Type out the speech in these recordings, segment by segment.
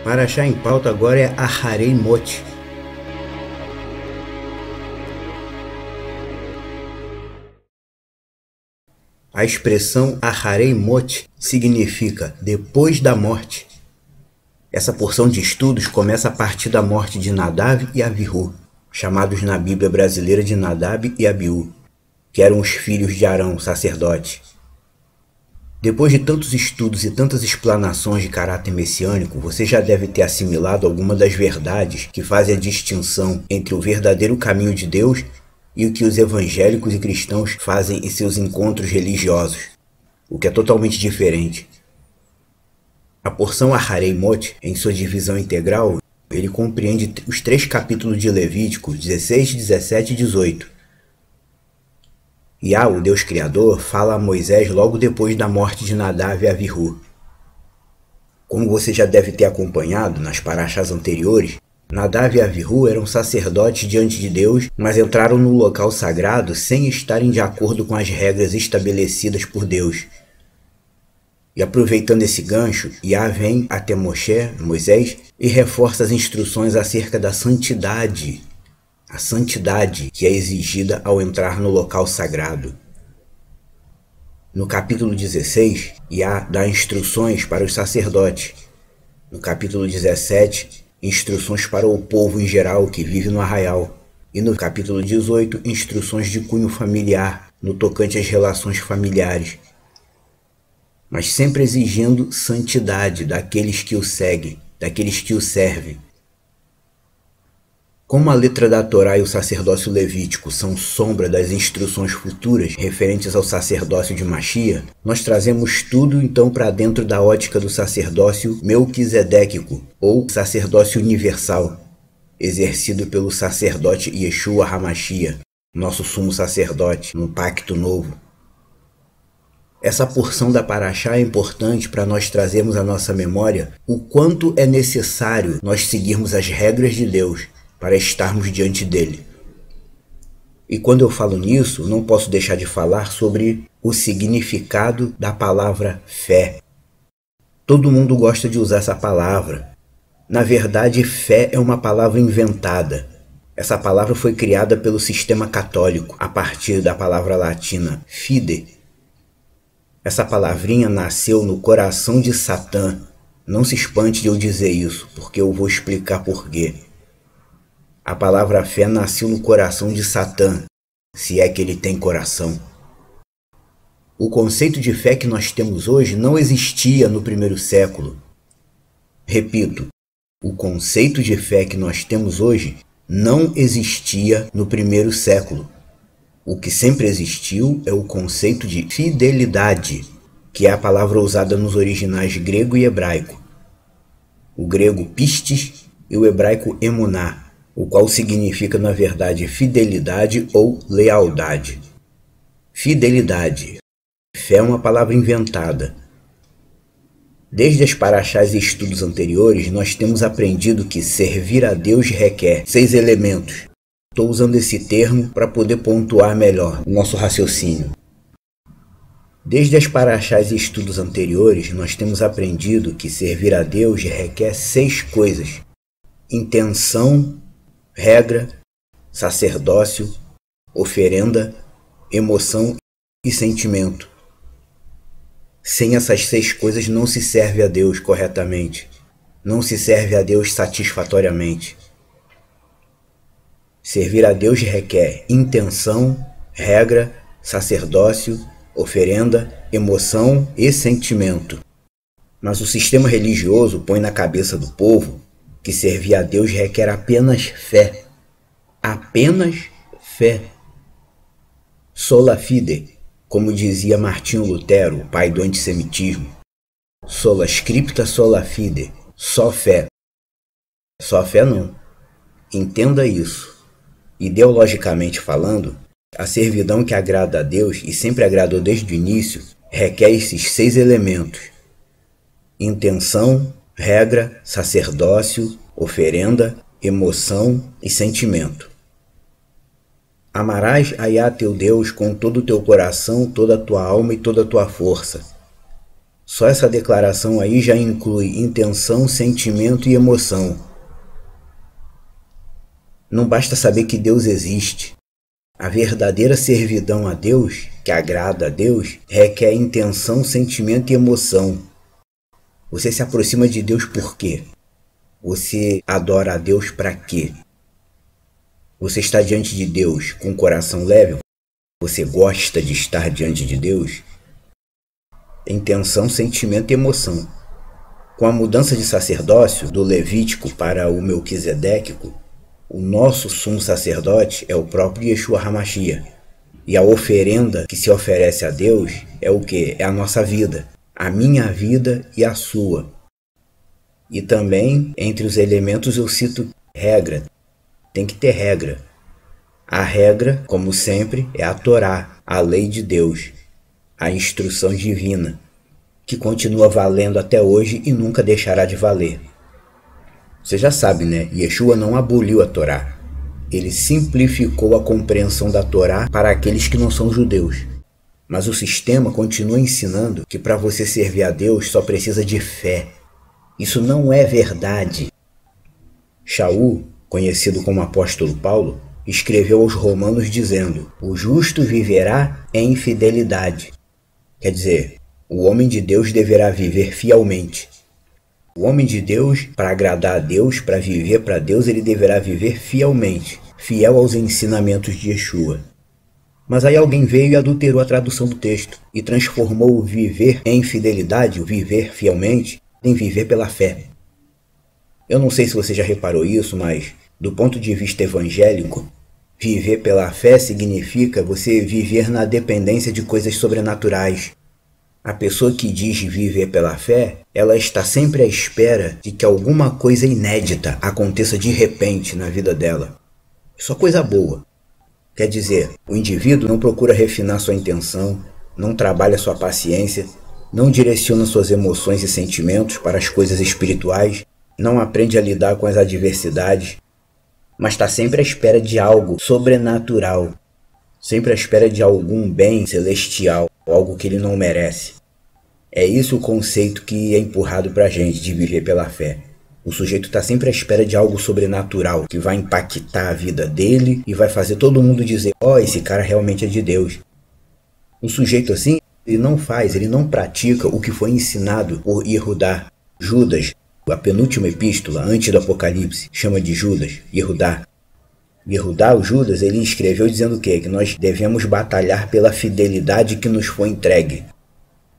Paraxá em pauta agora é Aharei Mot. A expressão Aharei Mot significa depois da morte. Essa porção de estudos começa a partir da morte de Nadav e Abiú, chamados na Bíblia brasileira de Nadab e Abiú, que eram os filhos de Arão, sacerdote. Depois de tantos estudos e tantas explanações de caráter messiânico, você já deve ter assimilado alguma das verdades que fazem a distinção entre o verdadeiro caminho de Deus e o que os evangélicos e cristãos fazem em seus encontros religiosos, o que é totalmente diferente. A porção Aharei Mot, em sua divisão integral, ele compreende os 3 capítulos de Levítico, 16, 17 e 18. Yah, o Deus Criador, fala a Moisés logo depois da morte de Nadav e Abiú. Como você já deve ter acompanhado nas paraxás anteriores, Nadav e Abiú eram sacerdotes diante de Deus, mas entraram no local sagrado sem estarem de acordo com as regras estabelecidas por Deus. E aproveitando esse gancho, Yah vem até Moisés, e reforça as instruções acerca da santidade, a santidade que é exigida ao entrar no local sagrado. No capítulo 16, Yah dá instruções para os sacerdotes. No capítulo 17, instruções para o povo em geral que vive no arraial. E no capítulo 18, instruções de cunho familiar, no tocante às relações familiares. Mas sempre exigindo santidade daqueles que o seguem, daqueles que o servem. Como a letra da Torá e o sacerdócio levítico são sombra das instruções futuras referentes ao sacerdócio de Mashiach, nós trazemos tudo então para dentro da ótica do sacerdócio melquisedéquico, ou sacerdócio universal, exercido pelo sacerdote Yeshua HaMashiach, nosso sumo sacerdote, no Pacto Novo. Essa porção da Paraxá é importante para nós trazermos à nossa memória o quanto é necessário nós seguirmos as regras de Deus para estarmos diante dele. E quando eu falo nisso, não posso deixar de falar sobre o significado da palavra fé. Todo mundo gosta de usar essa palavra. Na verdade, fé é uma palavra inventada. Essa palavra foi criada pelo sistema católico, a partir da palavra latina fide. Essa palavrinha nasceu no coração de Satã. Não se espante de eu dizer isso, porque eu vou explicar por quê. A palavra fé nasceu no coração de Satã, se é que ele tem coração. O conceito de fé que nós temos hoje não existia no primeiro século. Repito, o conceito de fé que nós temos hoje não existia no primeiro século. O que sempre existiu é o conceito de fidelidade, que é a palavra usada nos originais grego e hebraico. O grego pistis e o hebraico emuná, o qual significa, na verdade, fidelidade ou lealdade. Fidelidade. Fé é uma palavra inventada. Desde as paraxás e estudos anteriores, nós temos aprendido que servir a Deus requer 6 elementos. Estou usando esse termo para poder pontuar melhor o nosso raciocínio. Desde as paraxás e estudos anteriores, nós temos aprendido que servir a Deus requer 6 coisas: intenção, regra, sacerdócio, oferenda, emoção e sentimento. Sem essas 6 coisas não se serve a Deus corretamente. Não se serve a Deus satisfatoriamente. Servir a Deus requer intenção, regra, sacerdócio, oferenda, emoção e sentimento. Mas o sistema religioso põe na cabeça do povo que servir a Deus requer apenas fé. Apenas fé. Sola fide, como dizia Martinho Lutero, o pai do antissemitismo. Sola scripta sola fide. Só fé. Só fé não. Entenda isso. Ideologicamente falando, a servidão que agrada a Deus, e sempre agradou desde o início, requer esses 6 elementos: intenção, regra, sacerdócio, oferenda, emoção e sentimento. Amarás a Yah teu Deus com todo o teu coração, toda a tua alma e toda a tua força. Só essa declaração aí já inclui intenção, sentimento e emoção. Não basta saber que Deus existe. A verdadeira servidão a Deus, que agrada a Deus, requer intenção, sentimento e emoção. Você se aproxima de Deus por quê? Você adora a Deus para quê? Você está diante de Deus com o coração leve? Você gosta de estar diante de Deus? Intenção, sentimento e emoção. Com a mudança de sacerdócio do Levítico para o Melquisedéquico, o nosso sumo sacerdote é o próprio Yeshua HaMashiach. E a oferenda que se oferece a Deus é o quê? É a nossa vida. A minha vida e a sua. E também, entre os elementos, eu cito regra. Tem que ter regra. A regra, como sempre, é a Torá, a lei de Deus, a instrução divina, que continua valendo até hoje e nunca deixará de valer. Você já sabe, né? Yeshua não aboliu a Torá. Ele simplificou a compreensão da Torá para aqueles que não são judeus. Mas o sistema continua ensinando que para você servir a Deus só precisa de fé. Isso não é verdade. Shaul, conhecido como apóstolo Paulo, escreveu aos romanos dizendo: o justo viverá em fidelidade. Quer dizer, o homem de Deus deverá viver fielmente. O homem de Deus, para agradar a Deus, para viver para Deus, ele deverá viver fielmente, fiel aos ensinamentos de Yeshua. Mas aí alguém veio e adulterou a tradução do texto e transformou o viver em fidelidade, o viver fielmente, em viver pela fé. Eu não sei se você já reparou isso, mas do ponto de vista evangélico, viver pela fé significa você viver na dependência de coisas sobrenaturais. A pessoa que diz viver pela fé, ela está sempre à espera de que alguma coisa inédita aconteça de repente na vida dela. Só coisa boa. Quer dizer, o indivíduo não procura refinar sua intenção, não trabalha sua paciência, não direciona suas emoções e sentimentos para as coisas espirituais, não aprende a lidar com as adversidades, mas está sempre à espera de algo sobrenatural, sempre à espera de algum bem celestial, algo que ele não merece. É isso o conceito que é empurrado para a gente de viver pela fé. O sujeito está sempre à espera de algo sobrenatural, que vai impactar a vida dele e vai fazer todo mundo dizer: ó, esse cara realmente é de Deus. Um sujeito assim, ele não pratica o que foi ensinado por Yehudá. Judas, a penúltima epístola, antes do Apocalipse, chama de Judas, Yehudá. Yehudá, o Judas, ele escreveu dizendo o quê? Que nós devemos batalhar pela fidelidade que nos foi entregue.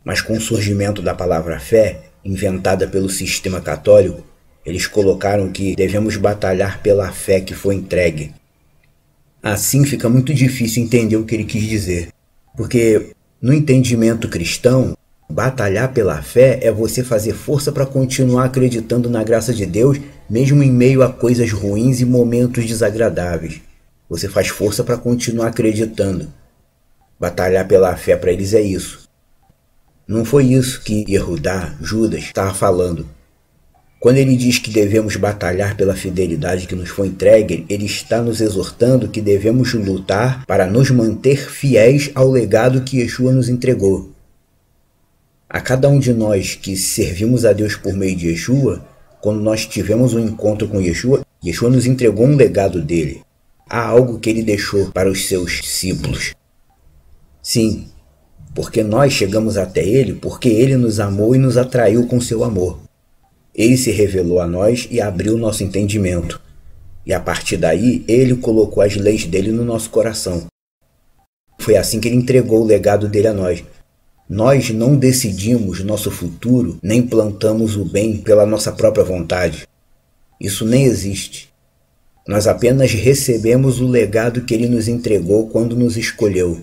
Mas com o surgimento da palavra fé, inventada pelo sistema católico, eles colocaram que devemos batalhar pela fé que foi entregue. Assim fica muito difícil entender o que ele quis dizer. Porque no entendimento cristão, batalhar pela fé é você fazer força para continuar acreditando na graça de Deus, mesmo em meio a coisas ruins e momentos desagradáveis. Você faz força para continuar acreditando. Batalhar pela fé para eles é isso. Não foi isso que Yehudá, Judas, estava falando. Quando ele diz que devemos batalhar pela fidelidade que nos foi entregue, ele está nos exortando que devemos lutar para nos manter fiéis ao legado que Yeshua nos entregou. A cada um de nós que servimos a Deus por meio de Yeshua, quando nós tivemos um encontro com Yeshua, Yeshua nos entregou um legado dele. Há algo que ele deixou para os seus discípulos. Sim, porque nós chegamos até ele porque ele nos amou e nos atraiu com seu amor. Ele se revelou a nós e abriu nosso entendimento. E a partir daí, ele colocou as leis dele no nosso coração. Foi assim que ele entregou o legado dele a nós. Nós não decidimos nosso futuro, nem plantamos o bem pela nossa própria vontade. Isso nem existe. Nós apenas recebemos o legado que ele nos entregou quando nos escolheu.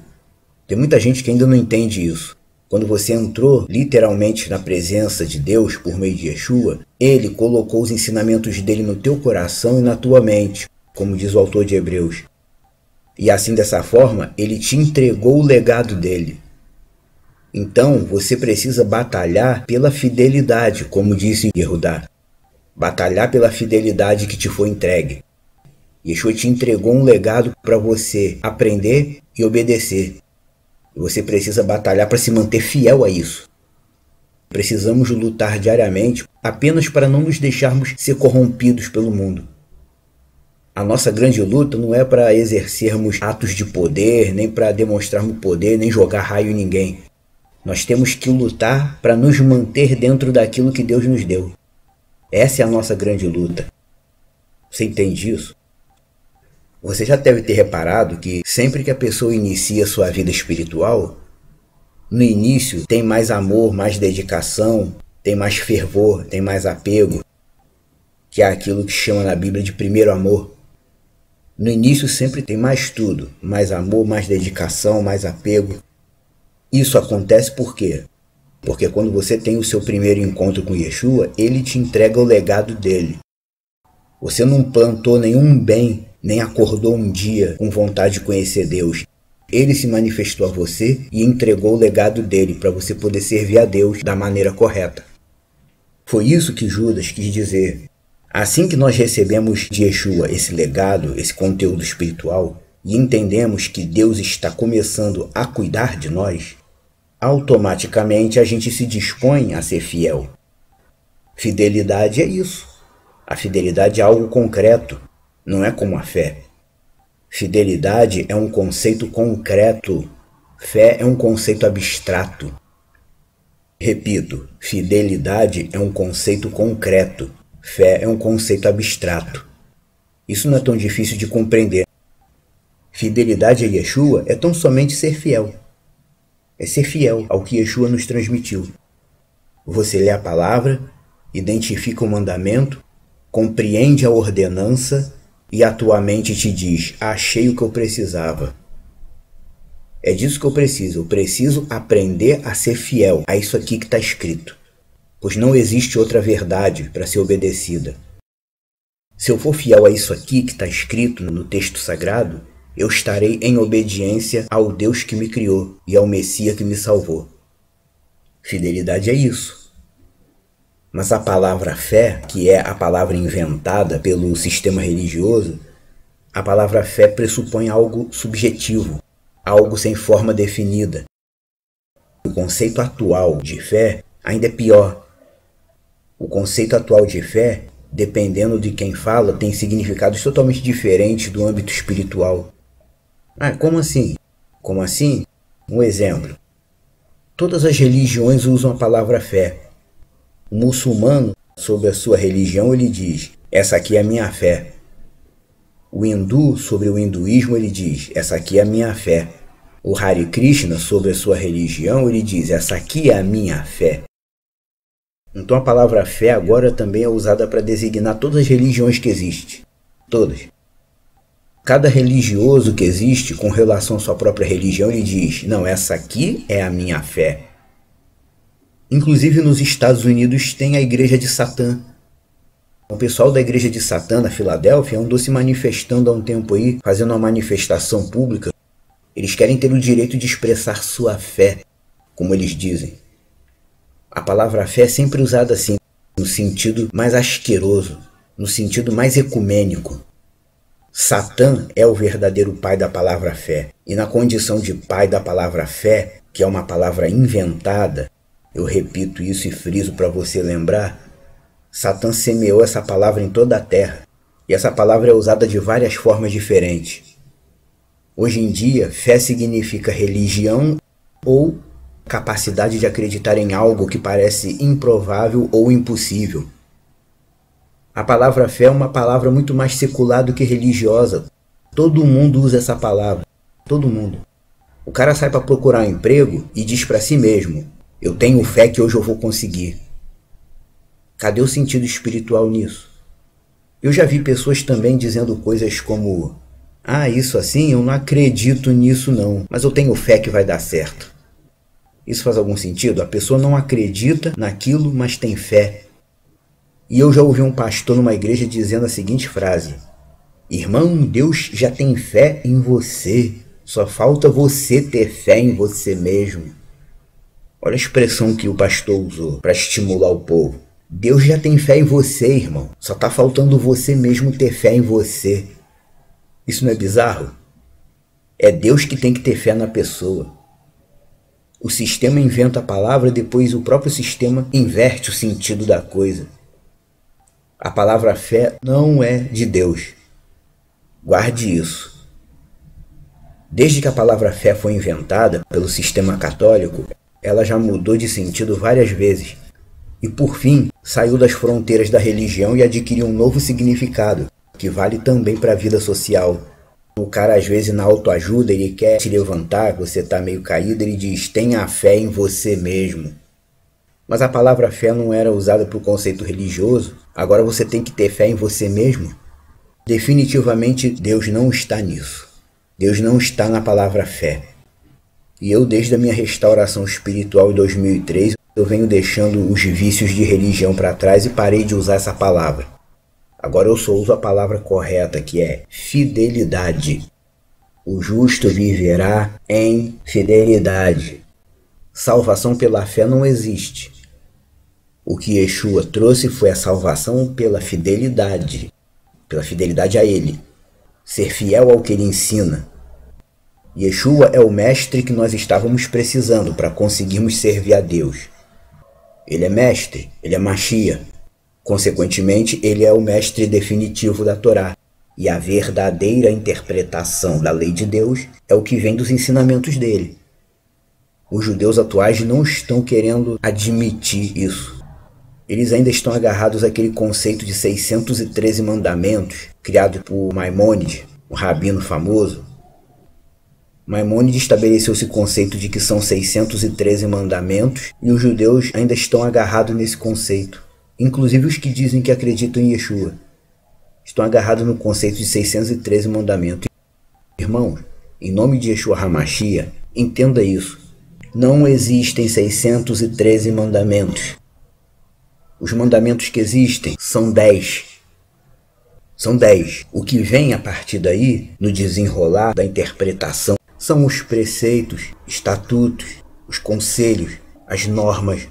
Tem muita gente que ainda não entende isso. Quando você entrou literalmente na presença de Deus por meio de Yeshua, ele colocou os ensinamentos dele no teu coração e na tua mente, como diz o autor de Hebreus. E assim, dessa forma, ele te entregou o legado dele. Então, você precisa batalhar pela fidelidade, como disse Yehudá. Batalhar pela fidelidade que te foi entregue. Yeshua te entregou um legado para você aprender e obedecer. Você precisa batalhar para se manter fiel a isso. Precisamos lutar diariamente apenas para não nos deixarmos ser corrompidos pelo mundo. A nossa grande luta não é para exercermos atos de poder, nem para demonstrarmos poder, nem jogar raio em ninguém. Nós temos que lutar para nos manter dentro daquilo que Deus nos deu. Essa é a nossa grande luta. Você entende isso? Você já deve ter reparado que sempre que a pessoa inicia sua vida espiritual, no início tem mais amor, mais dedicação, tem mais fervor, tem mais apego, que é aquilo que chama na Bíblia de primeiro amor. No início sempre tem mais tudo, mais amor, mais dedicação, mais apego. Isso acontece por quê? Porque quando você tem o seu primeiro encontro com Yeshua, ele te entrega o legado dele. Você não plantou nenhum bem, nem acordou um dia com vontade de conhecer Deus. Ele se manifestou a você e entregou o legado dele para você poder servir a Deus da maneira correta. Foi isso que Judas quis dizer. Assim que nós recebemos de Yeshua esse legado, esse conteúdo espiritual, e entendemos que Deus está começando a cuidar de nós, automaticamente a gente se dispõe a ser fiel. Fidelidade é isso. A fidelidade é algo concreto, não é como a fé. Fidelidade é um conceito concreto. Fé é um conceito abstrato. Repito, fidelidade é um conceito concreto. Fé é um conceito abstrato. Isso não é tão difícil de compreender. Fidelidade a Yeshua é tão somente ser fiel. É ser fiel ao que Yeshua nos transmitiu. Você lê a palavra, identifica o mandamento, compreende a ordenança e a tua mente te diz: achei o que eu precisava. É disso que eu preciso aprender a ser fiel a isso aqui que está escrito, pois não existe outra verdade para ser obedecida. Se eu for fiel a isso aqui que está escrito no texto sagrado, eu estarei em obediência ao Deus que me criou e ao Messias que me salvou. Fidelidade é isso. Mas a palavra fé, que é a palavra inventada pelo sistema religioso, a palavra fé pressupõe algo subjetivo, algo sem forma definida. O conceito atual de fé ainda é pior. O conceito atual de fé, dependendo de quem fala, tem significados totalmente diferentes do âmbito espiritual. Como assim? Como assim? Um exemplo. Todas as religiões usam a palavra fé. O muçulmano, sobre a sua religião, ele diz: essa aqui é a minha fé. O hindu, sobre o hinduísmo, ele diz: essa aqui é a minha fé. O Hare Krishna, sobre a sua religião, ele diz: essa aqui é a minha fé. Então a palavra fé agora também é usada para designar todas as religiões que existem. Todas. Cada religioso que existe com relação à sua própria religião, ele diz: não, essa aqui é a minha fé. Inclusive nos Estados Unidos tem a igreja de Satã. O pessoal da igreja de Satã na Filadélfia andou se manifestando há um tempo aí, fazendo uma manifestação pública. Eles querem ter o direito de expressar sua fé, como eles dizem. A palavra fé é sempre usada assim, no sentido mais asqueroso, no sentido mais ecumênico. Satã é o verdadeiro pai da palavra fé. E na condição de pai da palavra fé, que é uma palavra inventada, eu repito isso e friso para você lembrar, Satã semeou essa palavra em toda a terra. E essa palavra é usada de várias formas diferentes. Hoje em dia, fé significa religião ou capacidade de acreditar em algo que parece improvável ou impossível. A palavra fé é uma palavra muito mais secular do que religiosa. Todo mundo usa essa palavra. Todo mundo. O cara sai para procurar um emprego e diz para si mesmo: eu tenho fé que hoje eu vou conseguir. Cadê o sentido espiritual nisso? Eu já vi pessoas também dizendo coisas como: isso assim, eu não acredito nisso não, mas eu tenho fé que vai dar certo. Isso faz algum sentido? A pessoa não acredita naquilo, mas tem fé. E eu já ouvi um pastor numa igreja dizendo a seguinte frase: irmão, Deus já tem fé em você, só falta você ter fé em você mesmo. Olha a expressão que o pastor usou para estimular o povo. Deus já tem fé em você, irmão, só está faltando você mesmo ter fé em você. Isso não é bizarro? É Deus que tem que ter fé na pessoa. O sistema inventa a palavra, depois o próprio sistema inverte o sentido da coisa. A palavra fé não é de Deus. Guarde isso. Desde que a palavra fé foi inventada pelo sistema católico, ela já mudou de sentido várias vezes. E por fim, saiu das fronteiras da religião e adquiriu um novo significado, que vale também para a vida social. O cara, às vezes, na autoajuda, ele quer te levantar, você está meio caído, ele diz, tenha fé em você mesmo. Mas a palavra fé não era usada para o conceito religioso, agora você tem que ter fé em você mesmo. Definitivamente, Deus não está nisso. Deus não está na palavra fé. E eu, desde a minha restauração espiritual em 2003, eu venho deixando os vícios de religião para trás e parei de usar essa palavra. Agora eu só uso a palavra correta, que é fidelidade. O justo viverá em fidelidade. Salvação pela fé não existe. O que Yeshua trouxe foi a salvação pela fidelidade a Ele. Ser fiel ao que Ele ensina. Yeshua é o mestre que nós estávamos precisando para conseguirmos servir a Deus. Ele é mestre, ele é Mashiach. Consequentemente, ele é o mestre definitivo da Torá. E a verdadeira interpretação da lei de Deus é o que vem dos ensinamentos dele. Os judeus atuais não estão querendo admitir isso. Eles ainda estão agarrados àquele conceito de 613 mandamentos, criado por Maimônides, um rabino famoso. Maimônides estabeleceu esse conceito de que são 613 mandamentos e os judeus ainda estão agarrados nesse conceito. Inclusive os que dizem que acreditam em Yeshua. Estão agarrados no conceito de 613 mandamentos. Irmãos, em nome de Yeshua HaMashiach, entenda isso. Não existem 613 mandamentos. Os mandamentos que existem são 10. São 10. O que vem a partir daí, no desenrolar da interpretação, são os preceitos, estatutos, os conselhos, as normas.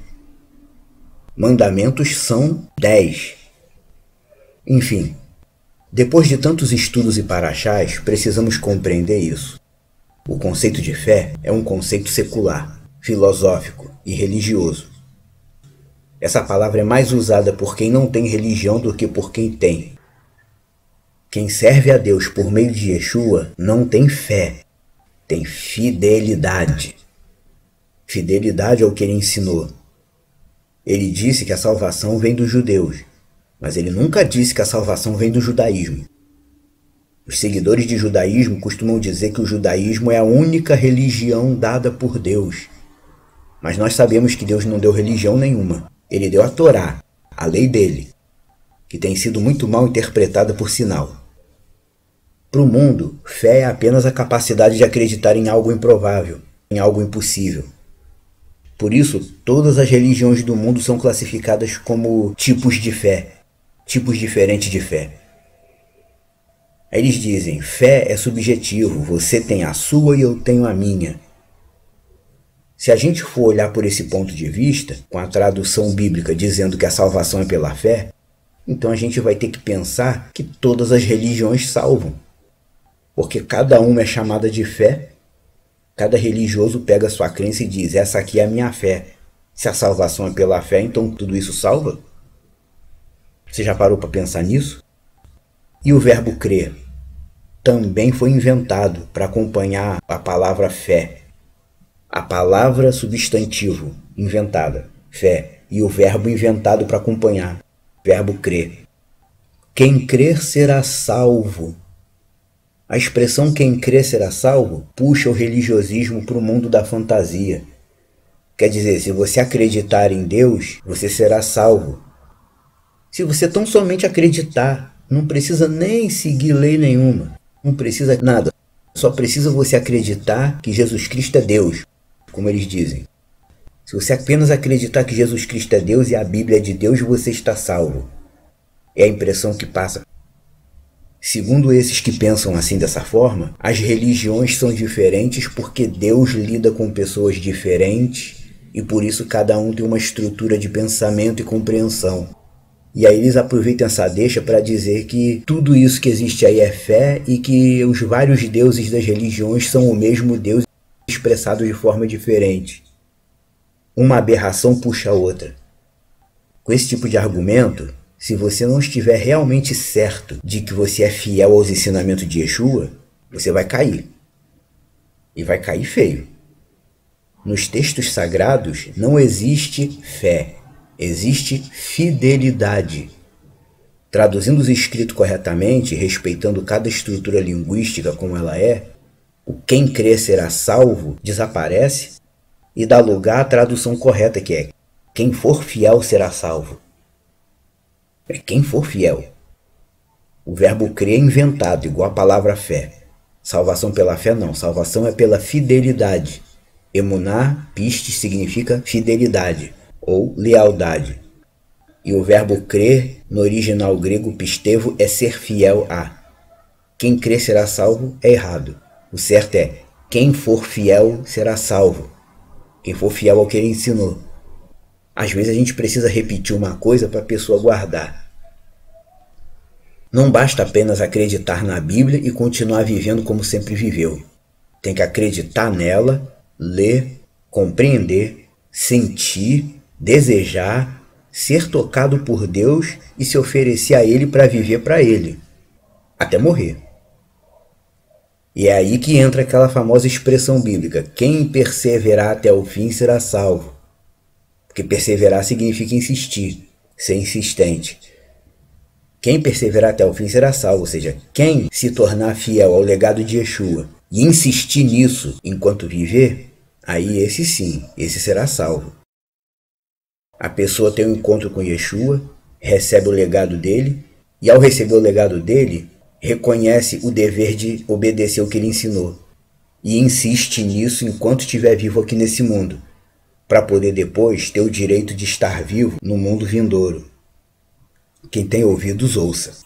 Mandamentos são 10. Enfim, depois de tantos estudos e paraxás, precisamos compreender isso. O conceito de fé é um conceito secular, filosófico e religioso. Essa palavra é mais usada por quem não tem religião do que por quem tem. Quem serve a Deus por meio de Yeshua não tem fé, tem fidelidade. Fidelidade ao que ele ensinou. Ele disse que a salvação vem dos judeus, mas ele nunca disse que a salvação vem do judaísmo. Os seguidores de judaísmo costumam dizer que o judaísmo é a única religião dada por Deus. Mas nós sabemos que Deus não deu religião nenhuma. Ele deu a Torá, a lei dele, que tem sido muito mal interpretada por sinal. Para o mundo, fé é apenas a capacidade de acreditar em algo improvável, em algo impossível. Por isso, todas as religiões do mundo são classificadas como tipos de fé, tipos diferentes de fé. Aí eles dizem, fé é subjetivo, você tem a sua e eu tenho a minha. Se a gente for olhar por esse ponto de vista, com a tradução bíblica dizendo que a salvação é pela fé, então a gente vai ter que pensar que todas as religiões salvam. Porque cada uma é chamada de fé. Cada religioso pega a sua crença e diz, essa aqui é a minha fé. Se a salvação é pela fé, então tudo isso salva? Você já parou para pensar nisso? E o verbo crer também foi inventado para acompanhar a palavra fé. A palavra substantivo inventada, fé, e o verbo inventado para acompanhar, verbo crer. Quem crer será salvo. A expressão quem crer será salvo puxa o religiosismo para o mundo da fantasia. Quer dizer, se você acreditar em Deus, você será salvo. Se você tão somente acreditar, não precisa nem seguir lei nenhuma, não precisa nada. Só precisa você acreditar que Jesus Cristo é Deus, como eles dizem. Se você apenas acreditar que Jesus Cristo é Deus e a Bíblia é de Deus, você está salvo. É a impressão que passa. Segundo esses que pensam assim dessa forma, as religiões são diferentes porque Deus lida com pessoas diferentes e por isso cada um tem uma estrutura de pensamento e compreensão. E aí eles aproveitam essa deixa para dizer que tudo isso que existe aí é fé e que os vários deuses das religiões são o mesmo Deus expressado de forma diferente. uma aberração puxa a outra. Com esse tipo de argumento, se você não estiver realmente certo de que você é fiel aos ensinamentos de Yeshua, você vai cair. E vai cair feio. Nos textos sagrados não existe fé, existe fidelidade. Traduzindo os escritos corretamente, respeitando cada estrutura linguística como ela é, o quem crer será salvo desaparece e dá lugar à tradução correta, que é quem for fiel será salvo. É quem for fiel. O verbo crer é inventado, igual a palavra fé. Salvação pela fé não, salvação é pela fidelidade. Emuná, pistes, significa fidelidade ou lealdade. E o verbo crer, no original grego pistevo, é ser fiel a. Quem crer será salvo é errado. O certo é quem for fiel será salvo. Quem for fiel ao que ele ensinou. Às vezes a gente precisa repetir uma coisa para a pessoa guardar. Não basta apenas acreditar na Bíblia e continuar vivendo como sempre viveu. Tem que acreditar nela, ler, compreender, sentir, desejar, ser tocado por Deus e se oferecer a Ele para viver para Ele, até morrer. E é aí que entra aquela famosa expressão bíblica, quem perseverar até o fim será salvo. Porque perseverar significa insistir, ser insistente. Quem perseverar até o fim será salvo, ou seja, quem se tornar fiel ao legado de Yeshua e insistir nisso enquanto viver, aí esse sim, esse será salvo. A pessoa tem um encontro com Yeshua, recebe o legado dele, e ao receber o legado dele, reconhece o dever de obedecer o que ele ensinou. E insiste nisso enquanto estiver vivo aqui nesse mundo, para poder depois ter o direito de estar vivo no mundo vindouro. Quem tem ouvidos, ouça.